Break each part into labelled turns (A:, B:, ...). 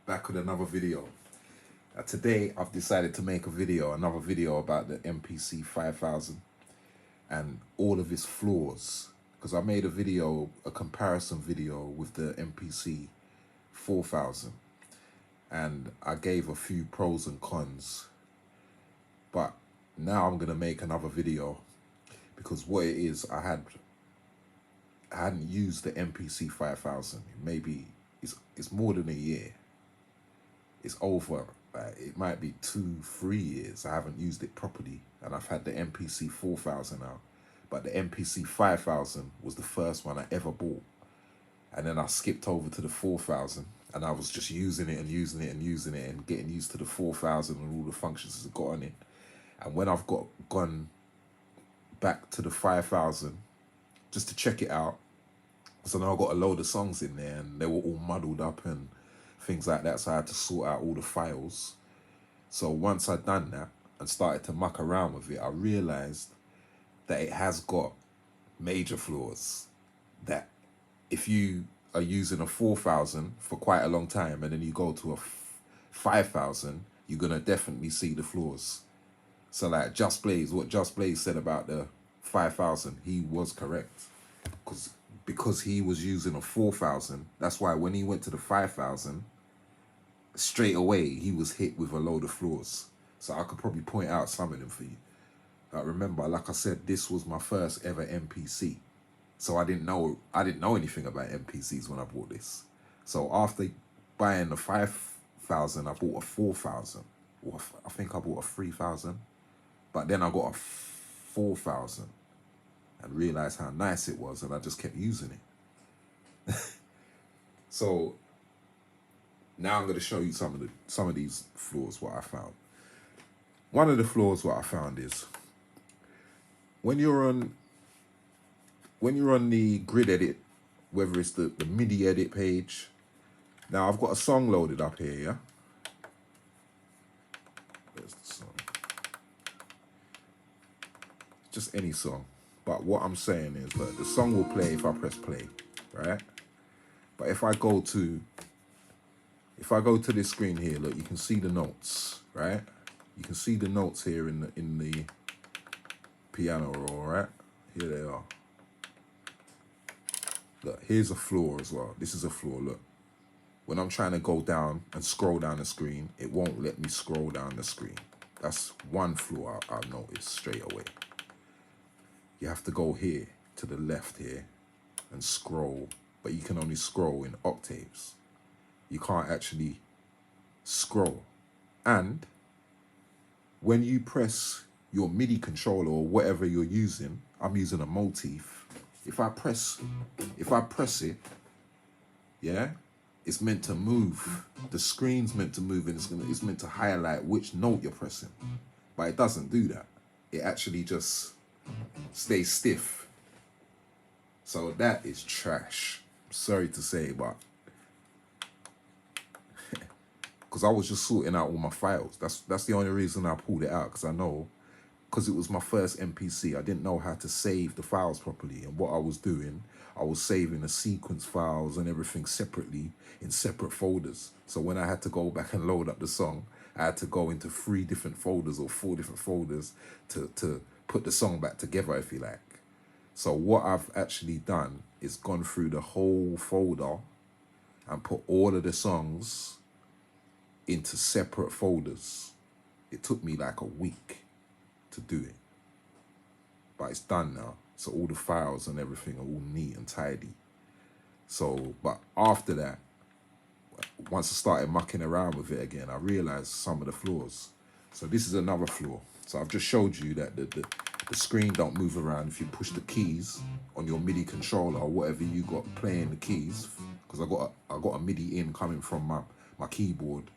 A: back with another video. Today I've decided to make another video about the MPC 5000 and all of its flaws, because I made a comparison video with the MPC 4000 and I gave a few pros and cons. But now I'm gonna make another video because what it is, I hadn't used the MPC 5000. Maybe it's more than a year. It's over. It might be 2-3 years. I haven't used it properly, and I've had the MPC 4000 out. But the MPC 5000 was the first one I ever bought, and then I skipped over to the 4000, and I was just using it and using it and using it and getting used to the 4000 and all the functions it's got on it. And when I've gone back to the 5000 just to check it out, so now I got a load of songs in there and they were all muddled up and things like that, so I had to sort out all the files. So once I'd done that and started to muck around with it, I realized that it has got major flaws. That if you are using a 4000 for quite a long time and then you go to a 5000, you're gonna definitely see the flaws. So like what Just Blaze said about the 5000, he was correct, because he was using a 4000. That's why when he went to the 5000, straight away he was hit with a load of flaws. So I could probably point out some of them for you. Remember, like I said, this was my first ever MPC, so I didn't know anything about MPCs when I bought this. So after buying the 5000, I bought a 4000, or I think I bought a 3000, but then I got a 4000 and realized how nice it was, and I just kept using it. So now I'm going to show you some of these flaws, what I found. One of the flaws what I found is when you're on the grid edit, whether it's the MIDI edit page. Now I've got a song loaded up here, yeah? Where's the song? Just any song. But what I'm saying is that the song will play if I press play, right? But if I go to this screen here, look, you can see the notes, right? You can see the notes here in the piano roll, right? Here they are. Look, here's a flaw as well. This is a flaw, look. When I'm trying to go down and scroll down the screen, it won't let me scroll down the screen. That's one flaw I've noticed straight away. You have to go here to the left here and scroll, but you can only scroll in octaves. You can't actually scroll. And when you press your MIDI controller or whatever you're using, I'm using a motif. If I press it, yeah, it's meant to move. The screen's meant to move, and it's meant to highlight which note you're pressing. But it doesn't do that. It actually just stays stiff. So that is trash. Sorry to say, but because I was just sorting out all my files. That's the only reason I pulled it out, because it was my first MPC. I didn't know how to save the files properly, and what I was doing, I was saving the sequence files and everything separately in separate folders. So when I had to go back and load up the song, I had to go into 3 different folders or 4 different folders to put the song back together, if you like. So what I've actually done is gone through the whole folder and put all of the songs into separate folders. It took me like a week to do it, but it's done now. So all the files and everything are all neat and tidy. So, but after that, once I started mucking around with it again, I realized some of the flaws. So this is another flaw. So I've just showed you that the screen don't move around if you push the keys on your MIDI controller or whatever you got playing the keys, because I got a MIDI in coming from my keyboard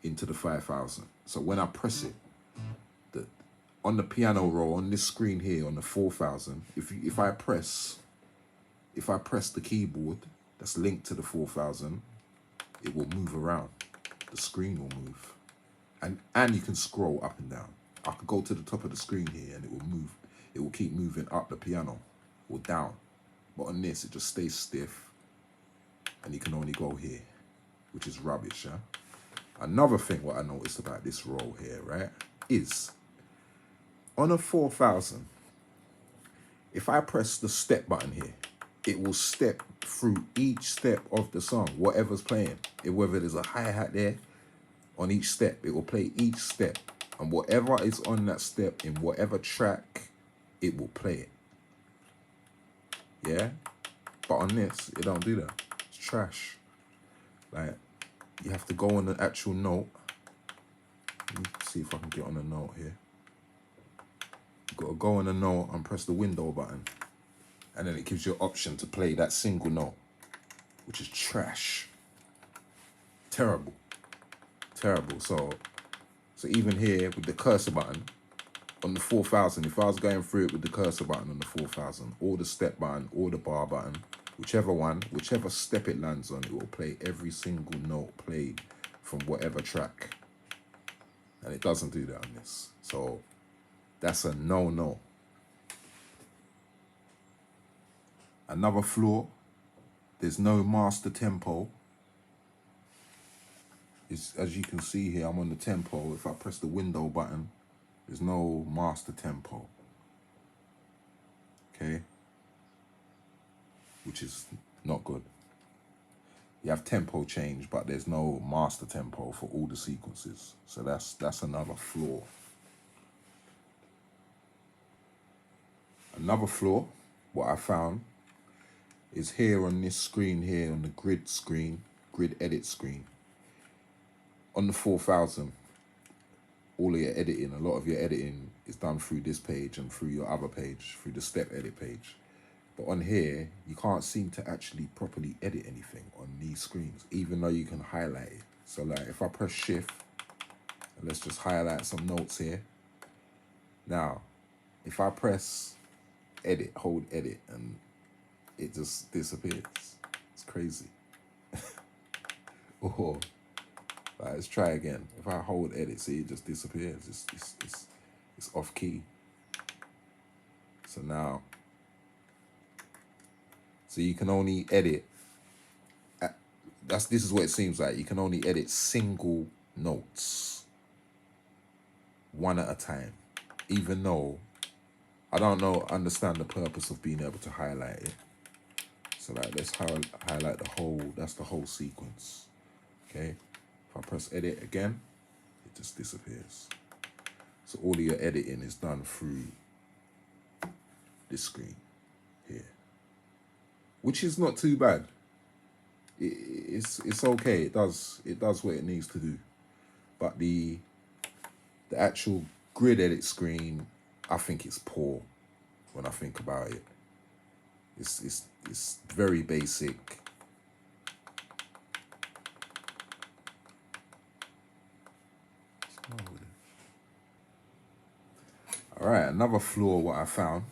A: into the 5000. So when I press it, on the piano roll on this screen here on the 4000, if I press the keyboard that's linked to the 4000, it will move around. The screen will move, and you can scroll up and down. I could go to the top of the screen here and it will move. It will keep moving up the piano or down. But on this, it just stays stiff, and you can only go here, which is rubbish, yeah? Another thing what I noticed about this roll here, right, is on a 4000, if I press the step button here, it will step through each step of the song, whatever's playing. Whether there's a hi-hat there, on each step, it will play each step. And whatever is on that step, in whatever track, it will play it. Yeah? But on this, it don't do that. It's trash. Like, you have to go on the actual note. Let me see if I can get on the note here. You've got to go on the note and press the window button. And then it gives you an option to play that single note, which is trash. Terrible. Terrible. So even here with the cursor button on the 4000, if I was going through it with the cursor button on the 4000, or the step button, or the bar button, whichever one, whichever step it lands on, it will play every single note played from whatever track. And it doesn't do that on this. So that's a no-no. Another flaw, there's no master tempo. As you can see here, I'm on the tempo. If I press the window button, there's no master tempo. Okay? Which is not good. You have tempo change, but there's no master tempo for all the sequences. So that's another flaw. Another flaw, what I found, is here on this screen here, on the grid screen, grid edit screen. On the 4000, all of your editing, a lot of your editing is done through this page and through your other page, through the step edit page. But on here, you can't seem to actually properly edit anything on these screens, even though you can highlight it. So like if I press shift, and let's just highlight some notes here. Now, if I press edit, hold edit, and it just disappears. It's crazy. Or let's try again. If I hold edit, see, it just disappears. It's off key. So now, so you can only edit. This is what it seems like. You can only edit single notes, one at a time. Even though I don't understand the purpose of being able to highlight it. So like, let's highlight the whole. That's the whole sequence. Okay. If I press edit again, it just disappears. So all of your editing is done through this screen here, which is not too bad. It's okay. It does what it needs to do. But the actual grid edit screen, I think it's poor when I think about it. It's very basic. All right, another flaw what I found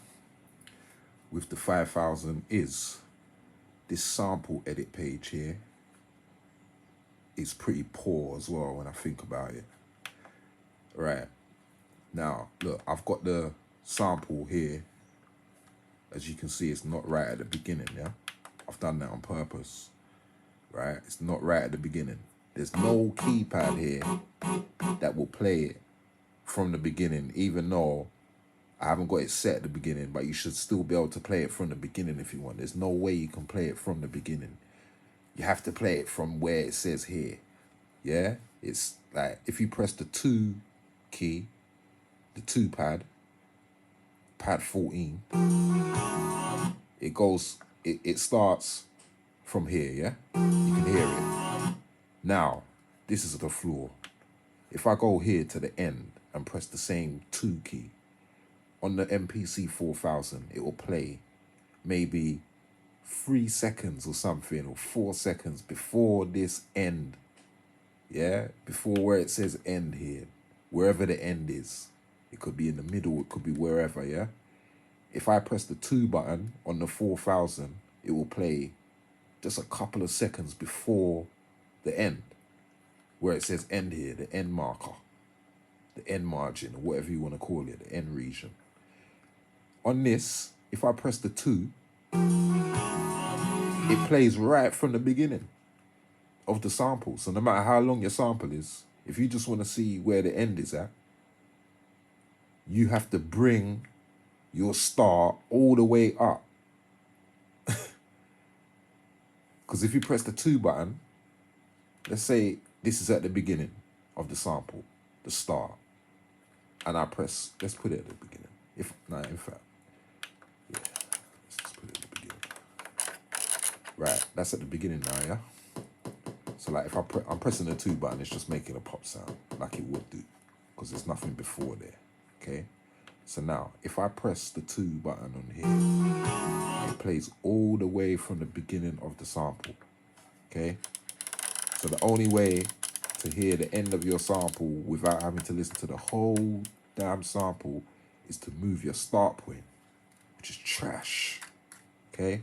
A: with the 5000 is this sample edit page here is pretty poor as well when I think about it. All right, now look, I've got the sample here. As you can see, it's not right at the beginning, yeah? I've done that on purpose, right? It's not right at the beginning. There's no keypad here that will play it from the beginning, even though I haven't got it set at the beginning, but you should still be able to play it from the beginning if you want. There's no way you can play it from the beginning. You have to play it from where it says here, yeah? It's like, if you press the 2 key, the 2 pad 14, it goes, it starts from here, yeah? You can hear it. Now, this is the flaw. If I go here to the end and press the same 2 key, on the MPC 4000, it will play maybe 3 seconds or something, or 4 seconds before this end, yeah? Before where it says end here, wherever the end is. It could be in the middle, it could be wherever, yeah? If I press the 2 button on the 4000, it will play just a couple of seconds before the end, where it says end here, the end marker, the end margin, or whatever you want to call it, the end region. On this, if I press the 2, it plays right from the beginning of the sample. So no matter how long your sample is, if you just want to see where the end is at, you have to bring your start all the way up. Because if you press the 2 button, let's say this is at the beginning of the sample, the start, and I press, let's put it at the beginning. In fact, yeah, let's just put it at the beginning. Right, that's at the beginning now, yeah? So like if I'm pressing the 2 button, it's just making a pop sound like it would do, because there's nothing before there, okay? So now, if I press the 2 button on here, it plays all the way from the beginning of the sample, okay? So the only way to hear the end of your sample without having to listen to the whole damn sample is to move your start point, which is trash, okay?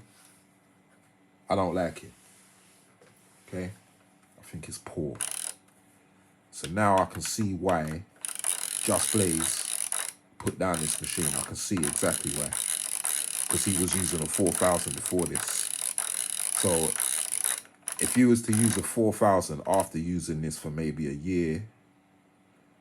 A: I don't like it, okay? I think it's poor. So now I can see why Just Blaze put down this machine. I can see exactly why. Because he was using a 4000 before this. So if you was to use a 4000 after using this for maybe a year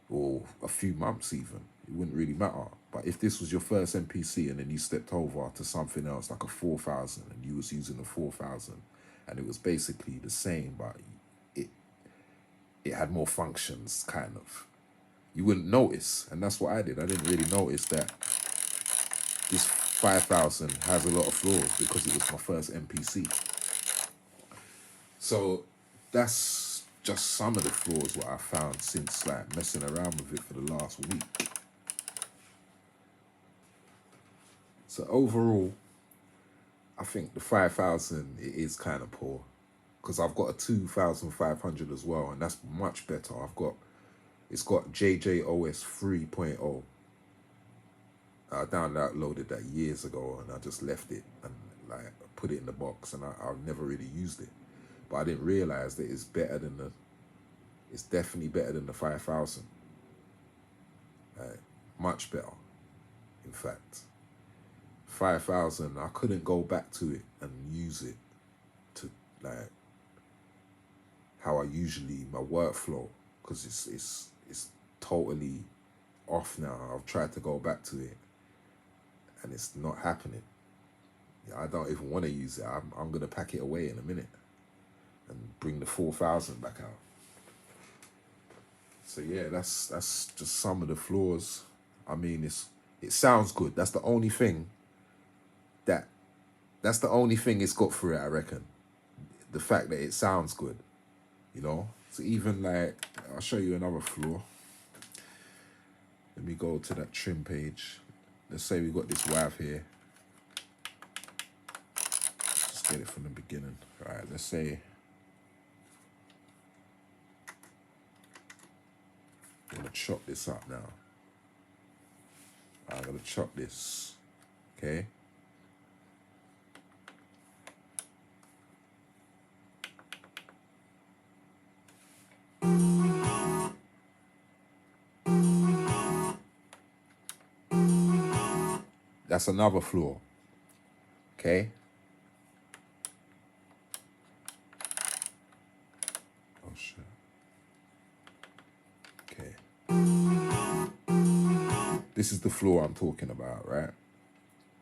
A: or a few months even, it wouldn't really matter. But if this was your first MPC and then you stepped over to something else like a 4000 and you was using a 4000 and it was basically the same, but it had more functions, kind of, you wouldn't notice. And that's what I did. I didn't really notice that this 5000 has a lot of flaws because it was my first MPC. So that's just some of the flaws what I found since like messing around with it for the last week. So overall, I think the 5000 it is kind of poor, because I've got a 2500 as well, and that's much better. It's got JJOS 3.0. I downloaded that years ago and I just left it and like put it in the box, and I've never really used it. But I didn't realize that it's definitely better than the 5000. Much better, in fact. 5000, I couldn't go back to it and use it to like how I usually, my workflow, because it's totally off now. I've tried to go back to it and it's not happening. I don't even want to use it. I'm going to pack it away in a minute and bring the 4000 back out. So yeah, that's just some of the flaws. I mean, it sounds good. That's the only thing it's got for it, I reckon. The fact that it sounds good, you know? So even like, I'll show you another flaw. Let me go to that trim page. Let's say we got this WAV here. Just get it from the beginning. All right, let's say I'm gonna chop this up now. I'm gonna chop this, okay? That's another flaw, okay? Oh shit. Okay. This is the flaw I'm talking about, right?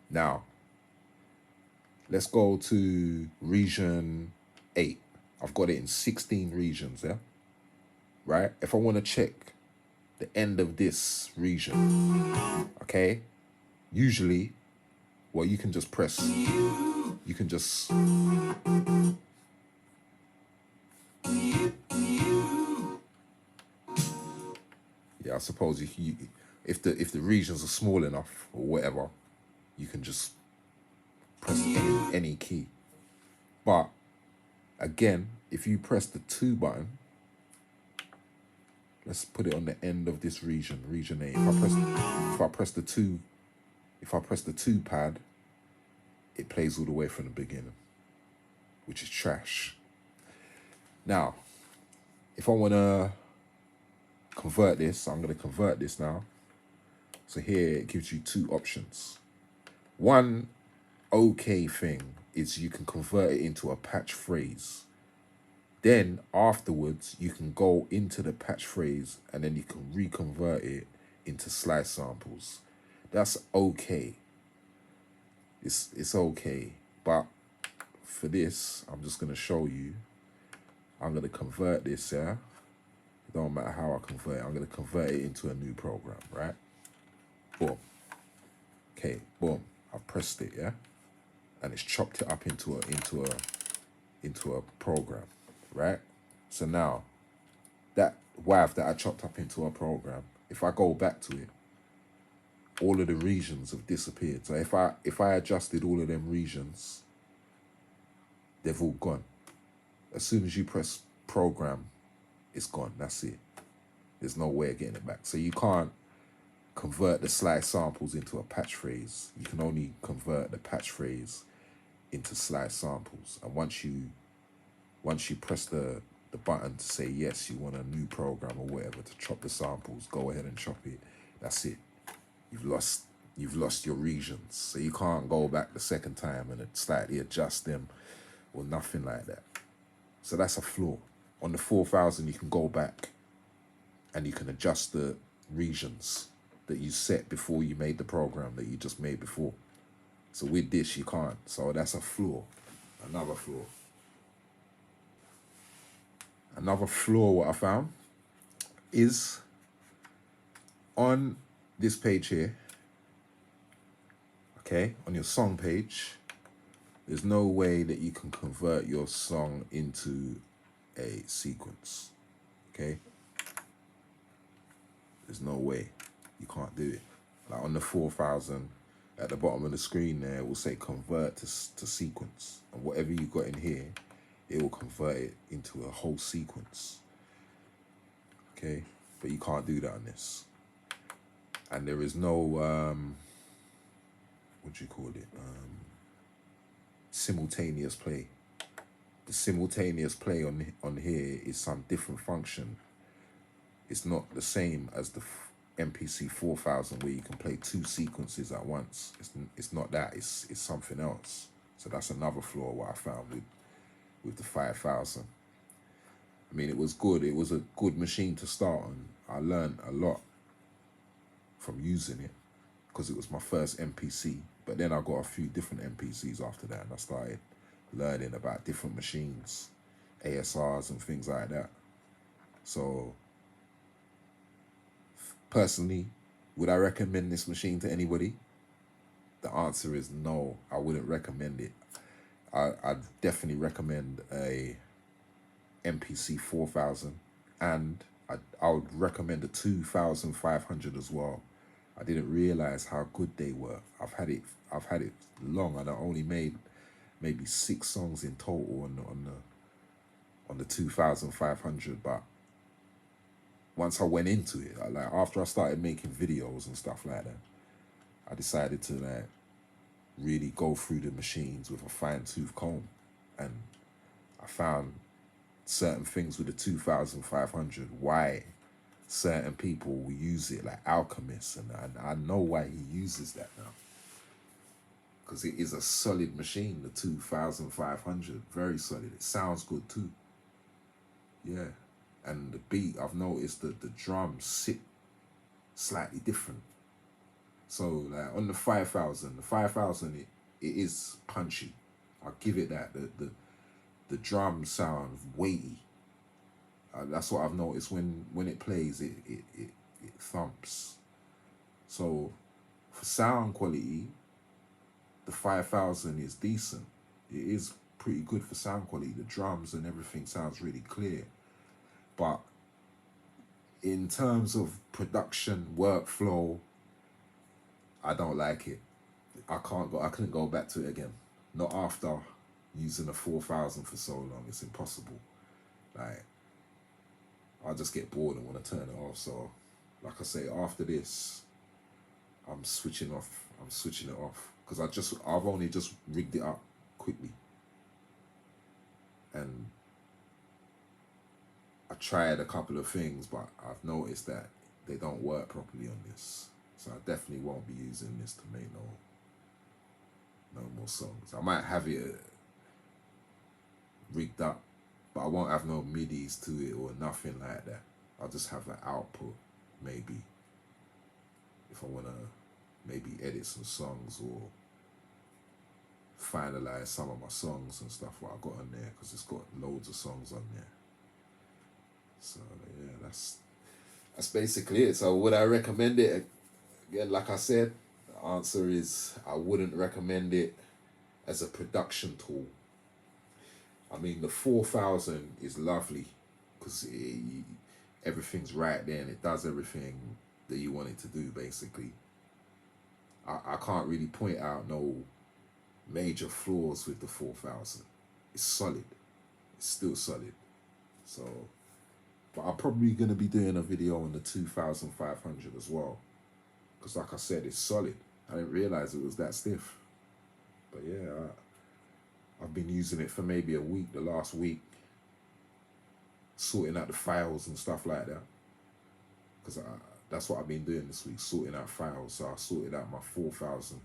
A: Now, let's go to region 8. I've got it in 16 regions, yeah? Right? If I want to check the end of this region, okay? Usually, well, you can just press, you can just, yeah, I suppose if the regions are small enough or whatever, you can just press any key. But again, if you press the 2 button, let's put it on the end of this region, region 8. If I press the 2 pad, it plays all the way from the beginning, which is trash. Now, if I want to convert this, I'm going to convert this now. So here it gives you 2 options. One okay thing is you can convert it into a patch phrase. Then afterwards, you can go into the patch phrase and then you can reconvert it into slice samples. That's okay. It's okay. But for this, I'm just gonna show you. I'm gonna convert this, yeah? It don't matter how I convert it. I'm gonna convert it into a new program, right? Boom. Okay, boom. I've pressed it, yeah? And it's chopped it up into a program, right? So now that WAV that I chopped up into a program, if I go back to it, all of the regions have disappeared. So if I adjusted all of them regions, they've all gone. As soon as you press program, it's gone. That's it. There's no way of getting it back. So you can't convert the slice samples into a patch phrase. You can only convert the patch phrase into slice samples. And once you press the button to say yes, you want a new program or whatever to chop the samples, go ahead and chop it. That's it. You've lost your regions. So you can't go back the second time and slightly adjust them or nothing like that. So that's a flaw. On the 4000, you can go back and you can adjust the regions that you set before you made the program that you just made before. So with this, you can't. So that's a flaw. Another flaw. Another flaw what I found is on this page here, okay, on your song page, there's no way that you can convert your song into a sequence, okay? There's no way. You can't do it. Like on the 4000, at the bottom of the screen there, it will say convert to sequence. And whatever you got in here, it will convert it into a whole sequence, okay? But you can't do that on this. And there is no, what do you call it? Simultaneous play. The simultaneous play on here is some different function. It's not the same as the MPC 4000 where you can play two sequences at once. It's not that. It's something else. So that's another flaw what I found with the 5000. I mean, it was good. It was a good machine to start on. I learned a lot from using it because it was my first MPC. But then I got a few different MPCs after that, and I started learning about different machines, ASRs and things like that. So personally, would I recommend this machine to anybody? The answer is no, I wouldn't recommend it. I'd definitely recommend a MPC 4000, and I would recommend a 2500 as well. I didn't realize how good they were. I've had it long, and I only made maybe 6 songs in total on the 2500. But once I went into it, like after I started making videos and stuff like that, I decided to like really go through the machines with a fine-tooth comb, and I found certain things with the 2500 why certain people will use it, like Alchemist, and I know why he uses that now, because it is a solid machine. The 2500, very solid. It sounds good too, yeah. And the beat, I've noticed that the drums sit slightly different. So like on the 5000, it is punchy. I'll give it that. The drums sound weighty. That's what I've noticed when it plays. It thumps. So for sound quality, the 5000 is decent. It is pretty good for sound quality. The drums and everything sounds really clear. But in terms of production, workflow, I don't like it. I couldn't go back to it again. Not after using a 4000 for so long. It's impossible. Like, I just get bored and want to turn it off. So, like I say, after this, I'm switching it off because I've only just rigged it up quickly, and I tried a couple of things, but I've noticed that they don't work properly on this. So I definitely won't be using this to make no more songs. I might have it rigged up but I won't have no MIDIs to it or nothing like that. I'll just have an output, maybe, if I want to maybe edit some songs or finalize some of my songs and stuff what I got on there, because it's got loads of songs on there. So yeah, that's basically it. So would I recommend it? Again, like I said, the answer is I wouldn't recommend it as a production tool. I mean, the 4000 is lovely because everything's right there and it does everything that you want it to do, basically. I can't really point out no major flaws with the 4000. It's solid. It's still solid. So, but I'm probably going to be doing a video on the 2500 as well. Because like I said, it's solid. I didn't realize it was that stiff. But yeah, I've been using it for maybe a week, the last week, sorting out the files and stuff like that. Because that's what I've been doing this week, sorting out files. So I sorted out my 4000,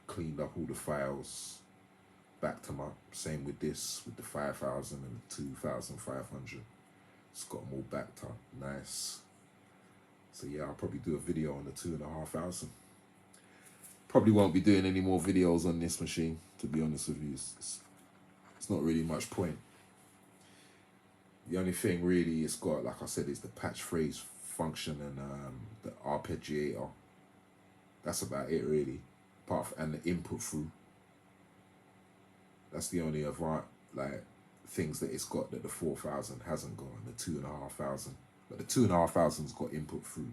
A: cleaned up all the files, backed them up. Same with this, with the 5000 and the 2500. Just got them all backed up, nice. So yeah, I'll probably do a video on the 2500. Probably won't be doing any more videos on this machine, to be honest with you. It's not really much point. The only thing really it's got, like I said, is the patch phrase function and the arpeggiator. That's about it really. And the input through. That's the only like things that it's got that the 4000 hasn't got, and the 2500. But the 2500's got input through.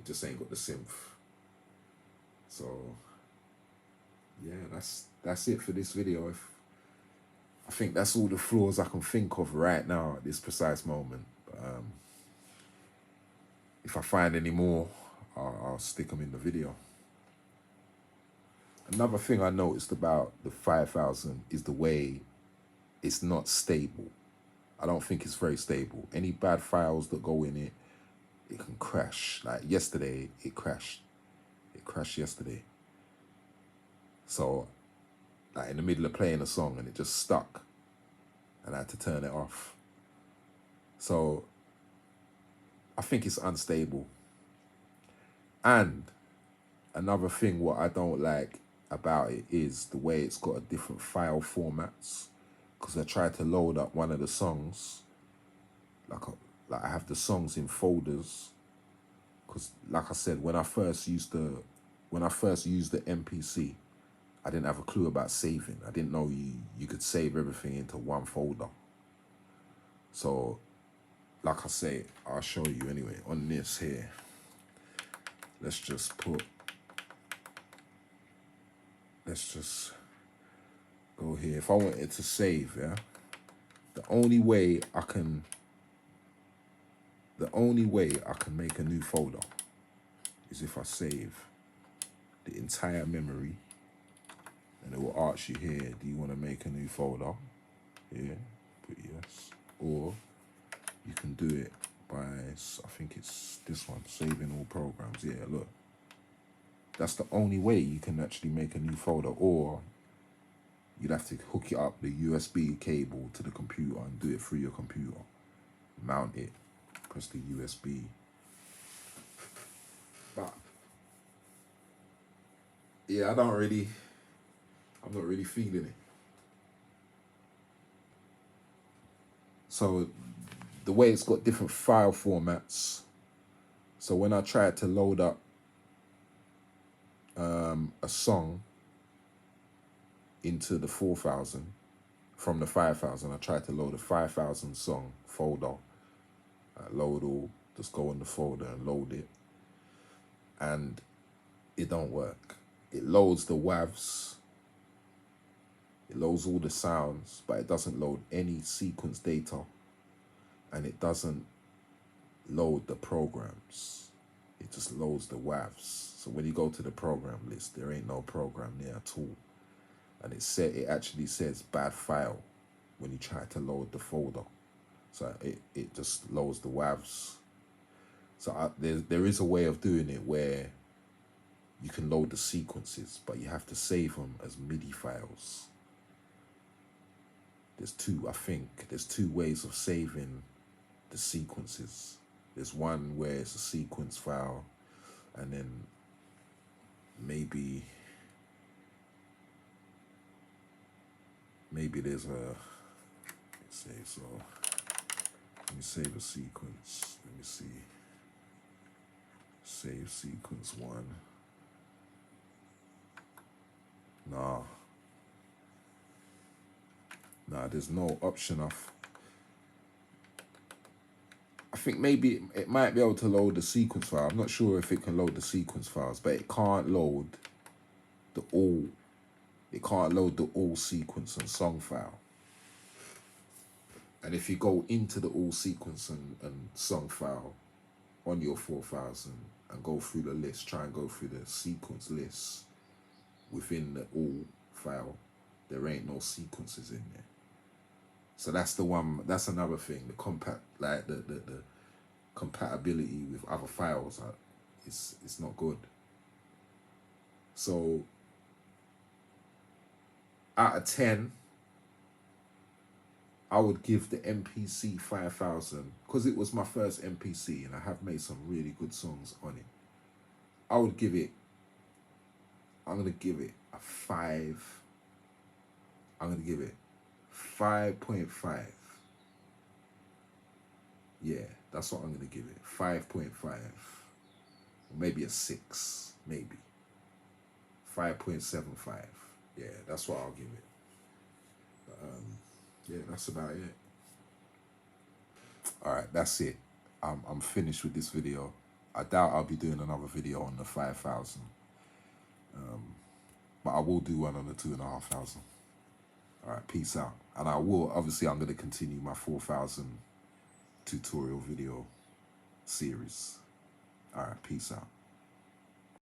A: It just ain't got the synth. So yeah, that's it for this video. I think that's all the flaws I can think of right now at this precise moment. But, if I find any more, I'll stick them in the video. Another thing I noticed about the 5000 is the way it's not stable. I don't think it's very stable. Any bad files that go in it, it can crash. Like yesterday, it crashed. It crashed yesterday. So, like in the middle of playing a song and it just stuck. And I had to turn it off. So, I think it's unstable. And another thing what I don't like about it is the way it's got a different file formats. Because I tried to load up one of the songs, like I have the songs in folders. Because like I said, when I first used the MPC, I didn't have a clue about saving. I didn't know you could save everything into one folder. So, like I say, I'll show you anyway. On this here, let's just go here. If I wanted to save, yeah, the only way I can make a new folder is if I save the entire memory, and it will ask you here, do you want to make a new folder? Here, put yes. Or you can do it by, I think it's this one, saving all programs. Yeah, look. That's the only way you can actually make a new folder, or you'd have to hook it up the USB cable to the computer and do it through your computer. Mount it, press the USB. But yeah, I'm not really feeling it. So the way it's got different file formats. So when I tried to load up a song into the 4000 from the 5000, I tried to load a 5000 song folder. Load all, just go in the folder and load it, and it don't work. It loads the WAVs, it loads all the sounds, but it doesn't load any sequence data, and it doesn't load the programs. It just loads the WAVs. So when you go to the program list, there ain't no program there at all. And it actually says bad file when you try to load the folder. So it just loads the WAVs. So there is a way of doing it where you can load the sequences, but you have to save them as MIDI files. there's two, I think, there's two ways of saving the sequences. There's one where it's a sequence file, and then maybe there's a, let's say, so let me save a sequence. Let me see. Save sequence 1. Nah, there's no option of, I think maybe it might be able to load the sequence file. I'm not sure if it can load the sequence files, but it can't load the all, sequence and song file. And if you go into the all sequence and song file on your 4000 and go through the list, try and go through the sequence list within the all file, there ain't no sequences in there. So that's the one, that's another thing, the compatibility with other files, it's not good. So out of 10, I would give the MPC 5000, because it was my first MPC and I have made some really good songs on it. I'm gonna give it a 5. I'm gonna give it 5.5. Yeah, that's what I'm gonna give it. 5.5. Maybe a 6, maybe. 5.75. Yeah, that's what I'll give it. Yeah, that's about it. All right, that's it. I'm finished with this video. I doubt I'll be doing another video on the 5000. But I will do one on the 2500. All right, peace out. And I will, obviously, I'm going to continue my 4000 tutorial video series. All right, peace out.